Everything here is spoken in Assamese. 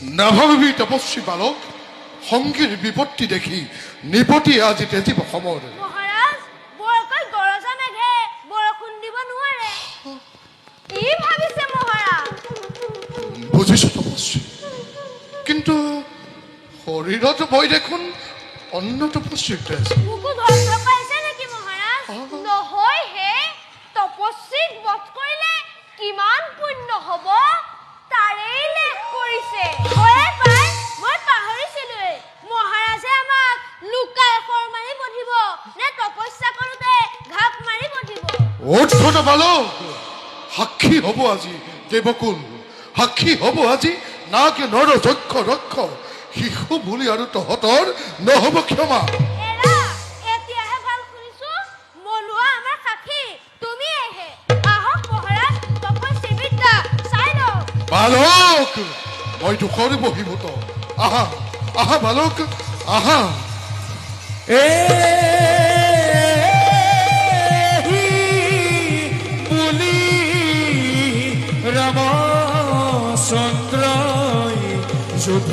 নাভাবিবি তপস্বী বালক, সংগীৰ বিপত্তি দেখি নিপতি আজি তেজিব সমৰ। মহাৰাজ, বৰকৈ গৰজা মেঘে বৰষুণ দিব নোৱাৰে। কি ভাবিছে মহাৰাজ? বুজিছো তপস্বী, কিন্তু শৰীৰত মই দেখোন অন্য তপস্বীৰ তেজ। মোকো ধৰ্ম পাইছে নেকি মহাৰাজ? নহয় হে, তপস্বীক বধ কৰিলে কিমান পুণ্য হ'ব তাৰেই লেখ কৰিছে। হয় পাই, মই পাহৰিছিলোৱে। মহাৰাজে আমাক লুকাই খৰ মাৰি বধিব নে তপস্যা কৰোঁতে ঘাপ মাৰি বধিব? উদ্ধত বালক, সাক্ষী হ'ব আজি দেৱকুল, সাক্ষী হ'ব আজি নাক নৰ যক্ষ ৰক্ষ। শিশু বুলি আৰু তহঁতৰ নহ'ব ক্ষমা। এৰা, এতিয়াহে ভাল শুনিছো। মলুৱা আমাৰ সাক্ষী তুমিয়েহে। আহক মহাৰাজ, তপস্বী বিদ্যা চাই লওঁ। বালক, মই দুখৰ বহিবত। আহা আহা বালক, আহা। বুলি ৰামচন্দ্ৰই যুদ্ধ